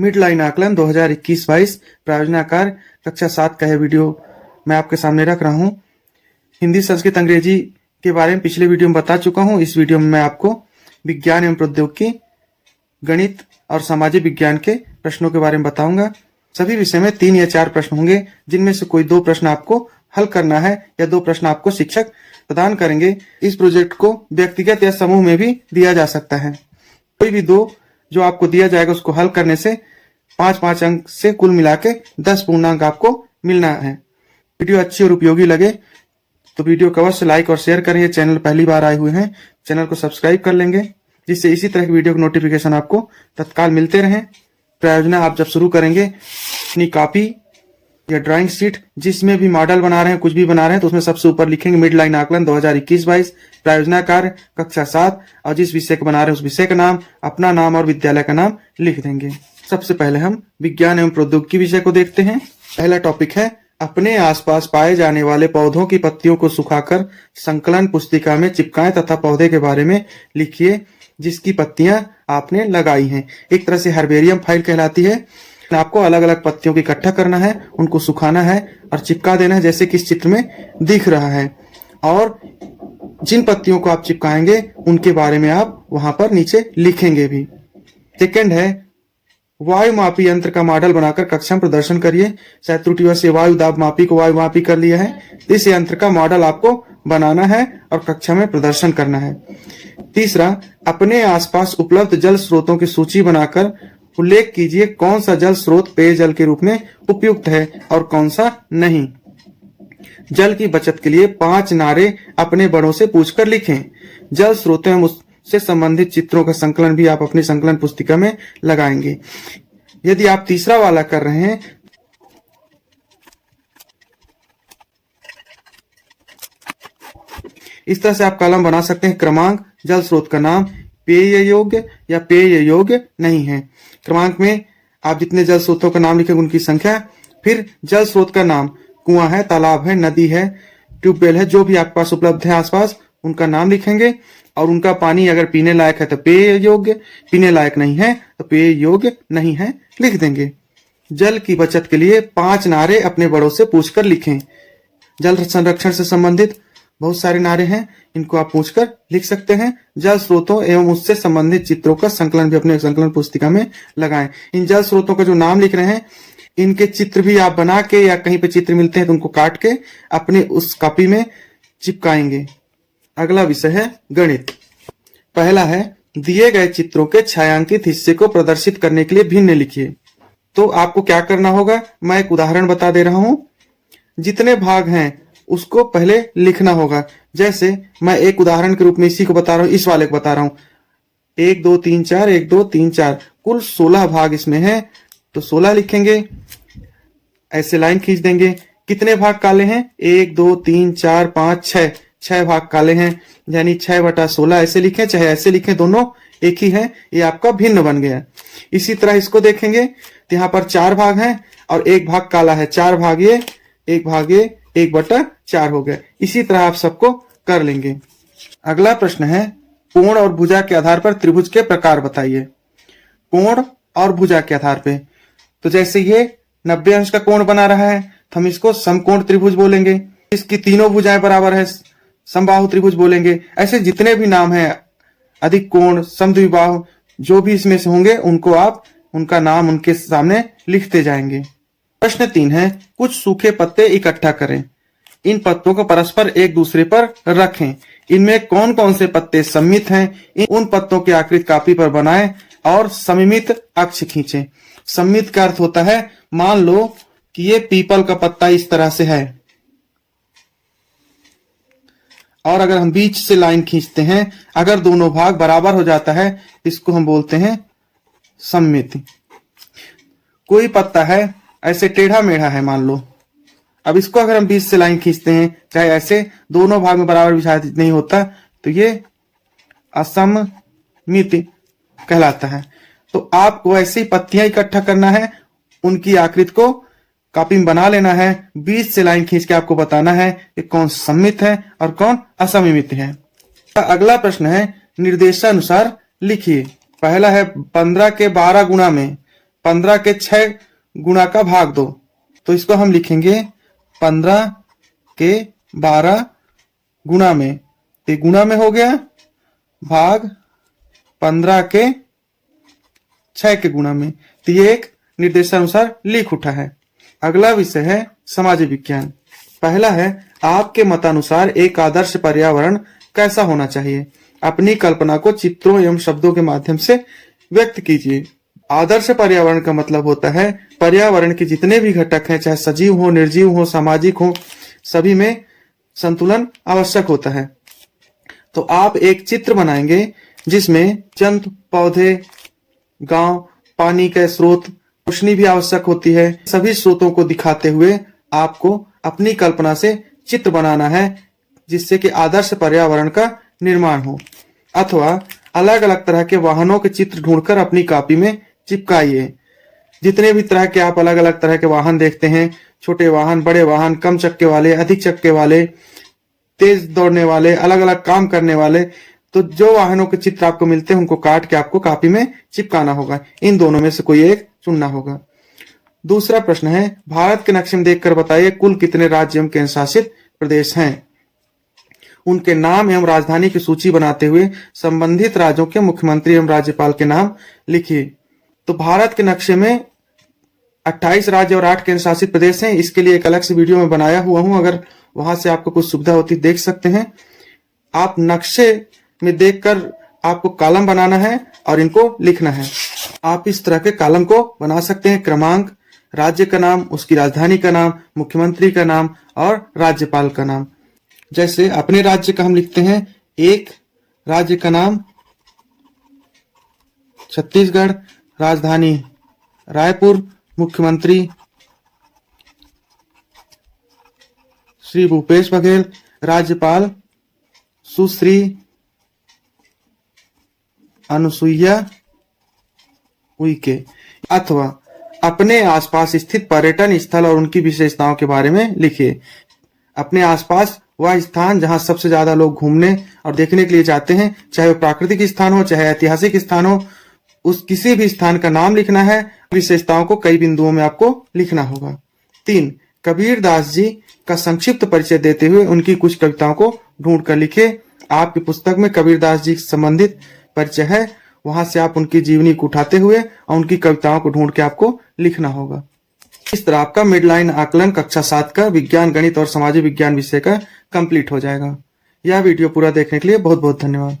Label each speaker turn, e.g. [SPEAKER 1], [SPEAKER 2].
[SPEAKER 1] Mid line आकलन 2021-22 प्रायोजनाकार कक्षा 7 का यह वीडियो मैं आपके सामने रख रहा हूँ। हिंदी, संस्कृत, अंग्रेजी के बारे में पिछले वीडियो में बता चुका हूँ। इस वीडियो में मैं आपको विज्ञान एवं प्रौद्योगिकी, गणित और सामाजिक विज्ञान के प्रश्नों के बारे में बताऊंगा। सभी विषय में 3 या 4 प्रश्न होंगे, जिनमें से कोई 2 प्रश्न आपको हल करना है या 2 प्रश्न आपको शिक्षक प्रदान करेंगे। इस प्रोजेक्ट को व्यक्तिगत या समूह में भी दिया जा सकता है। कोई भी 2 जो आपको दिया जाएगा उसको हल करने से 5-5 अंक से कुल मिला के 10 पूर्णांक आपको मिलना है। वीडियो अच्छी और उपयोगी लगे तो वीडियो को अवश्य लाइक और शेयर करें। चैनल पहली बार आए हुए हैं, चैनल को सब्सक्राइब कर लेंगे, जिससे इसी तरह की वीडियो के नोटिफिकेशन आपको तत्काल मिलते रहें। प्रायोजना आप जब शुरू करेंगे, अपनी कॉपी या ड्राइंग शीट जिसमें भी मॉडल बना रहे हैं, कुछ भी बना रहे हैं, तो उसमें सबसे ऊपर लिखेंगे मिड लाइन आकलन 2021-22 प्रायोजना कार्य कक्षा 7 और जिस विषय को बना रहे हैं उस विषय का नाम, अपना नाम और विद्यालय का नाम लिख देंगे। सबसे पहले हम विज्ञान एवं प्रौद्योगिकी विषय को देखते हैं। पहला टॉपिक है अपने आसपास पाए जाने वाले पौधों की पत्तियों को सुखाकर संकलन पुस्तिका में चिपकाएं तथा पौधे के बारे में लिखिए जिसकी पत्तियां आपने लगाई हैं। एक तरह से हर्बेरियम फाइल कहलाती है। आपको अलग अलग पत्तियों को इकट्ठा करना है, उनको सुखाना है और चिपका देना है, जैसे कि इस चित्र में दिख रहा है। और जिन पत्तियों को आप चिपकाएंगे उनके बारे में आप वहां पर नीचे लिखेंगे भी। सेकंड है वायु मापी यंत्र का मॉडल बनाकर कक्षा में प्रदर्शन करिए। शायद त्रुटिवश वायु दाब मापी को वायु मापी कर लिया है। इस यंत्र का मॉडल आपको बनाना है और कक्षा में प्रदर्शन करना है। तीसरा, अपने आसपास उपलब्ध जल स्रोतों की सूची बनाकर उल्लेख कीजिए कौन सा जल स्रोत पेयजल के रूप में उपयुक्त है और कौन सा नहीं। जल की बचत के लिए 5 नारे अपने बड़ों से पूछकर लिखें। जल स्रोतों एवं उससे संबंधित चित्रों का संकलन भी आप अपनी संकलन पुस्तिका में लगाएंगे। यदि आप तीसरा वाला कर रहे हैं इस तरह से आप कॉलम बना सकते हैं। क्रमांक, जल स्रोत का नाम, पेय योग्य या पेय योग्य नहीं है। क्रमांक में आप जितने जल स्रोतों का नाम लिखेंगे उनकी संख्या, फिर जल स्रोत का नाम, कुआं है, तालाब है, नदी है, ट्यूबवेल है, जो भी आपके पास उपलब्ध है आसपास उनका नाम लिखेंगे और उनका पानी अगर पीने लायक है तो पेय योग्य, पीने लायक नहीं है तो पेय योग्य नहीं है लिख देंगे। जल की बचत के लिए 5 नारे अपने बड़ों से पूछकर लिखें। जल संरक्षण से संबंधित बहुत सारे नारे हैं, इनको आप पूछकर लिख सकते हैं। जल स्रोतों एवं उससे संबंधित चित्रों का संकलन भी अपने संकलन पुस्तिका में लगाएं। इन जल स्रोतों का जो नाम लिख रहे हैं इनके चित्र भी आप बना के या कहीं पे चित्र मिलते हैं तो उनको काट के अपने उस कॉपी में चिपकाएंगे। अगला विषय है गणित। पहला है दिए गए चित्रों के छायांकित हिस्से को प्रदर्शित करने के लिए भिन्न लिखिए। तो आपको क्या करना होगा, मैं एक उदाहरण बता दे रहा हूं। जितने भाग हैं उसको पहले लिखना होगा। जैसे मैं एक उदाहरण के रूप में इसी को बता रहा हूं, इस वाले को बता रहा हूं। 1 2 3 4 1 2 3 4 कुल 16 भाग इसमें है, तो 16 लिखेंगे। ऐसे लाइन खींच देंगे। कितने भाग काले हैं, 1 2 3 4 5 6, 6 भाग काले हैं, यानी 6/16 ऐसे लिखें चाहे ऐसे लिखें, दोनों एक ही है। ये आपका भिन्न बन गया। इसी तरह इसको देखेंगे तो यहाँ पर 4 भाग हैं और 1 भाग काला है। 4 भाग ये, 1 भाग ये, 1/4 हो गया। इसी तरह आप सबको कर लेंगे। अगला प्रश्न है कोण और भुजा के आधार पर त्रिभुज के प्रकार बताइए। कोण और भुजा के आधार पे, तो जैसे ये 90 अंश का कोण बना रहा है तो हम इसको समकोण त्रिभुज बोलेंगे। इसकी तीनों भुजाएं बराबर है, समबाहु त्रिभुज बोलेंगे। ऐसे जितने भी नाम हैं, अधिक कोण, समद्विबाहु, जो भी इसमें से होंगे उनको आप उनका नाम उनके सामने लिखते जाएंगे। प्रश्न 3 है कुछ सूखे पत्ते इकट्ठा करें। इन पत्तों को परस्पर एक दूसरे पर रखें। इनमें कौन कौन से पत्ते सममित हैं, उन पत्तों की आकृति कॉपी पर बनाएं और सममित अक्ष खींचें। सममित का अर्थ होता है, मान लो कि ये पीपल का पत्ता इस तरह से है और अगर हम बीच से लाइन खींचते हैं, अगर दोनों भाग बराबर हो जाता है इसको हम बोलते हैं सममित। कोई पत्ता है ऐसे टेढ़ा मेढ़ा है मान लो, अब इसको अगर हम बीच से लाइन खींचते हैं, चाहे ऐसे दोनों भाग में बराबर भी शायद नहीं होता, तो ये असममित कहलाता है। तो आपको ऐसी पत्तियां इकट्ठा करना है, उनकी आकृति को कॉपी में बना लेना है, बीच से लाइन खींच के आपको बताना है कि कौन सममित है और कौन असममित है। अगला प्रश्न है निर्देशानुसार लिखिए। पहला है 15 के 12 गुणा में 15 के 6 गुणा का भाग दो। तो इसको हम लिखेंगे 15 के 12 गुणा में, तो गुणा में हो गया, भाग 15 के 6 के गुणा में। तो ये एक निर्देशानुसार लिख उठा है। अगला विषय है समाज विज्ञान। पहला है, आपके मतानुसार एक आदर्श पर्यावरण कैसा होना चाहिए? अपनी कल्पना को चित्रों एवं शब्दों के माध्यम से व्यक्त कीजिए। आदर्श पर्यावरण का मतलब होता है पर्यावरण के जितने भी घटक हैं, चाहे सजीव हो, निर्जीव हो, सामाजिक हो, सभी में संतुलन आवश्यक होता है। तो आप एक चित्र बनाएंगे जिसमें जंतु, पौधे, गांव, पानी के स्रोत, रोशनी भी आवश्यक होती है। सभी स्रोतों को दिखाते हुए आपको अपनी कल्पना से चित्र बनाना है जिससे कि आदर्श पर्यावरण का निर्माण हो। अथवा अलग अलग तरह के वाहनों के चित्र ढूंढकर अपनी कॉपी में चिपकाइए। जितने भी तरह के आप अलग अलग तरह के वाहन देखते हैं, छोटे वाहन, बड़े वाहन, कम चक्के वाले, अधिक चक्के वाले, तेज दौड़ने वाले, अलग अलग काम करने वाले, तो जो वाहनों के चित्र आपको मिलते हैं उनको काट के आपको कॉपी में चिपकाना होगा। इन दोनों में से कोई एक चुनना होगा। दूसरा प्रश्न है, भारत के नक्शे में देखकर बताइए कुल कितने राज्य एवं केंद्र शासित प्रदेश हैं? उनके नाम एवं राजधानी की सूची बनाते हुए संबंधित राज्यों के मुख्यमंत्री एवं राज्यपाल के नाम लिखिए। तो भारत के नक्शे में 28 राज्य और 8 केंद्र शासित प्रदेश हैं। इसके लिए एक अलग से वीडियो में बनाया हुआ हूं, अगर वहां से आपको कुछ सुविधा होती देख सकते हैं। आप नक्शे में देखकर आपको कॉलम बनाना है और इनको लिखना है। आप इस तरह के कॉलम को बना सकते हैं, क्रमांक, राज्य का नाम, उसकी राजधानी का नाम, मुख्यमंत्री का नाम और राज्यपाल का नाम। जैसे अपने राज्य का हम लिखते हैं, एक राज्य का नाम छत्तीसगढ़, राजधानी रायपुर, मुख्यमंत्री श्री भूपेश बघेल, राज्यपाल सुश्री अनुसुईया उइके। अथवा अपने आसपास स्थित पर्यटन स्थल और उनकी विशेषताओं के बारे में लिखिए। अपने आसपास वह स्थान जहां सबसे ज्यादा लोग घूमने और देखने के लिए जाते हैं, चाहे वो प्राकृतिक स्थान हो, चाहे ऐतिहासिक स्थान हो, उस किसी भी स्थान का नाम लिखना है। विशेषताओं को कई बिंदुओं में आपको लिखना होगा। 3, कबीर दास जी का संक्षिप्त परिचय देते हुए उनकी कुछ कविताओं को ढूंढ कर लिखे। आपकी पुस्तक में कबीर दास जी से संबंधित परिचय है, वहां से आप उनकी जीवनी को उठाते हुए और उनकी कविताओं को ढूंढ के आपको लिखना होगा। इस तरह आपका मिडलाइन आकलन कक्षा 7 का विज्ञान, गणित और सामाजिक विज्ञान विषय का कंप्लीट हो जाएगा। यह वीडियो पूरा देखने के लिए बहुत बहुत धन्यवाद।